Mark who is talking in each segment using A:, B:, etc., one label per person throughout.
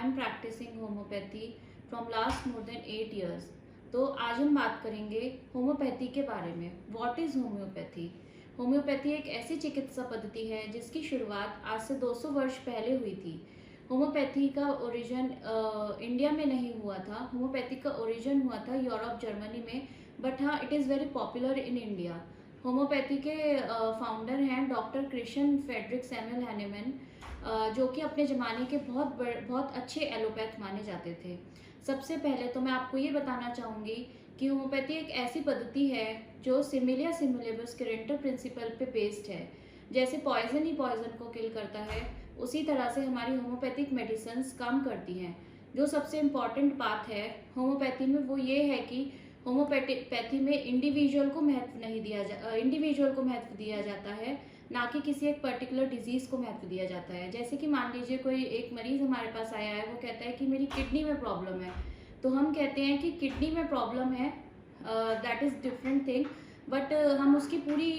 A: M practising homeopathy from last more than 8 years। तो आज हम बात करेंगे होम्योपैथी के बारे में। What is homeopathy? होम्योपैथी एक ऐसी चिकित्सा पद्धति है जिसकी शुरुआत आज से 200 वर्ष पहले हुई थी। होम्योपैथी का ओरिजिन इंडिया में नहीं हुआ था। होम्योपैथी का ओरिजिन हुआ था यूरोप, जर्मनी में। बट हाँ, it is very popular in India. Homeopathy के फाउंडर हैं doctor Christian Friedrich Samuel Hahnemann, जो कि अपने ज़माने के बहुत अच्छे एलोपैथ माने जाते थे। सबसे पहले तो मैं आपको ये बताना चाहूँगी कि होम्योपैथी एक ऐसी पद्धति है जो सिमिलिया सिमिलेबस के रेंटल प्रिंसिपल पे बेस्ड है। जैसे पॉइजन ही पॉइजन को किल करता है, उसी तरह से हमारी होम्योपैथिक मेडिसिन्स काम करती हैं। जो सबसे इम्पॉर्टेंट बात है होम्योपैथी में वो ये है कि होम्योपैथी में इंडिविजुअल को महत्व दिया जाता है, ना कि किसी एक पर्टिकुलर डिजीज़ को महत्व दिया जाता है। जैसे कि मान लीजिए कोई एक मरीज़ हमारे पास आया है, वो कहता है कि मेरी किडनी में प्रॉब्लम है, तो हम कहते हैं कि किडनी में प्रॉब्लम है, that is different thing. But हम उसकी पूरी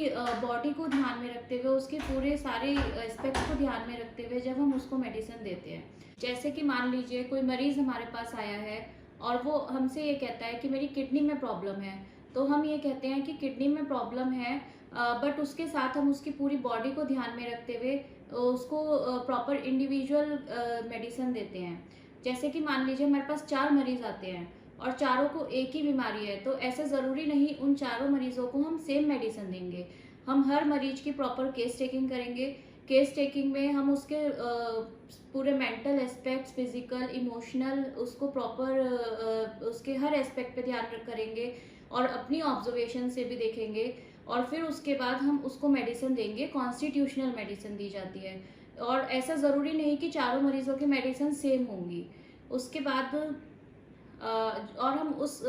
A: बॉडी को ध्यान में रखते हुए, उसके पूरे सारे एस्पेक्ट को ध्यान में रखते हुए जब हम उसको मेडिसिन देते हैं। जैसे कि मान लीजिए कोई मरीज़ हमारे पास आया है और वो हमसे ये कहता है कि मेरी किडनी में प्रॉब्लम है, तो हम ये कहते हैं कि किडनी में प्रॉब्लम है, बट उसके साथ हम उसकी पूरी बॉडी को ध्यान में रखते हुए उसको प्रॉपर इंडिविजुअल मेडिसिन देते हैं। जैसे कि मान लीजिए हमारे पास 4 मरीज़ आते हैं और चारों को एक ही बीमारी है, तो ऐसा ज़रूरी नहीं उन चारों मरीज़ों को हम सेम मेडिसिन देंगे। हम हर मरीज की प्रॉपर केस टेकिंग करेंगे। केस टेकिंग में हम उसके पूरे मेंटल एस्पेक्ट्स, फिजिकल, इमोशनल, उसको प्रॉपर उसके हर एस्पेक्ट पे ध्यान करेंगे और अपनी ऑब्जर्वेशन से भी देखेंगे, और फिर उसके बाद हम उसको मेडिसिन देंगे। कॉन्स्टिट्यूशनल मेडिसिन दी जाती है और ऐसा ज़रूरी नहीं कि चारों मरीज़ों की मेडिसिन सेम होंगी। उसके बाद और हम उस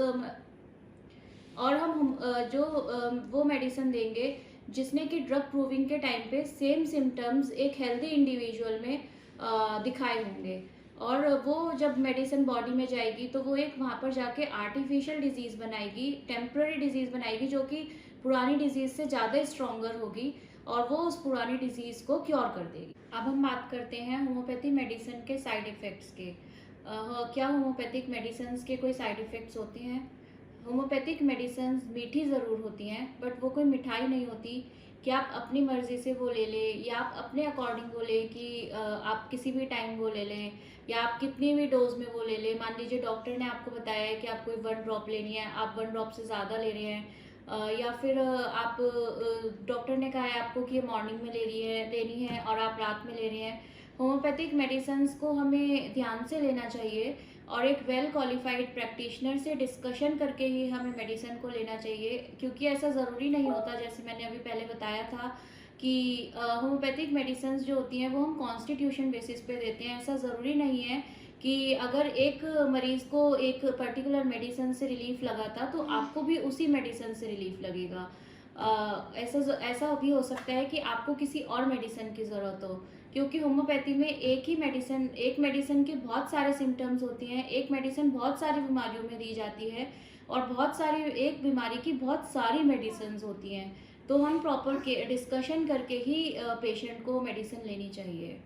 A: और हम जो वो मेडिसिन देंगे जिसने कि ड्रग प्रूविंग के टाइम पे सेम सिम्टम्स एक हेल्दी इंडिविजुअल में दिखाए होंगे, और वो जब मेडिसिन बॉडी में जाएगी तो वो एक वहाँ पर जाके आर्टिफिशियल डिजीज़ बनाएगी, टेम्पररी डिजीज़ बनाएगी, जो कि पुरानी डिजीज़ से ज़्यादा स्ट्रॉन्गर होगी और वो उस पुरानी डिजीज़ को क्योर कर देगी। अब हम बात करते हैं होम्योपैथी मेडिसिन के साइड इफ़ेक्ट्स के। क्या होम्योपैथिक मेडिसिन के कोई साइड इफ़ेक्ट्स होते हैं? होम्योपैथिक मेडिसिन मीठी ज़रूर होती हैं, बट वो कोई मिठाई नहीं होती कि आप अपनी मर्ज़ी से वो ले लें या आप अपने अकॉर्डिंग वो लें कि आप किसी भी टाइम वो ले लें या आप कितनी भी डोज में वो ले लें। मान लीजिए डॉक्टर ने आपको बताया है कि आपको 1 ड्रॉप लेनी है, आप 1 ड्रॉप से ज़्यादा ले रहे हैं, या फिर आप डॉक्टर ने कहा है आपको कि ये मॉर्निंग में लेनी है और आप रात में ले रहे हैं। होम्योपैथिक मेडिसिन्स को हमें ध्यान से लेना चाहिए और एक वेल क्वालिफाइड प्रैक्टिशनर से डिस्कशन करके ही हमें मेडिसिन को लेना चाहिए, क्योंकि ऐसा ज़रूरी नहीं होता, जैसे मैंने अभी पहले बताया था कि होम्योपैथिक मेडिसिन्स जो होती हैं वो हम कॉन्स्टिट्यूशन बेसिस पे देते हैं। ऐसा ज़रूरी नहीं है कि अगर एक मरीज़ को एक पर्टिकुलर मेडिसिन से रिलीफ लगा था तो आपको भी उसी मेडिसिन से रिलीफ लगेगा। ऐसा भी हो सकता है कि आपको किसी और मेडिसिन की ज़रूरत हो, क्योंकि होम्योपैथी में एक मेडिसिन के बहुत सारे सिम्टम्स होते हैं, एक मेडिसिन बहुत सारी बीमारियों में दी जाती है और एक बीमारी की बहुत सारी मेडिसिन्स होती हैं। तो हम प्रॉपर डिस्कशन करके ही पेशेंट को मेडिसिन लेनी चाहिए।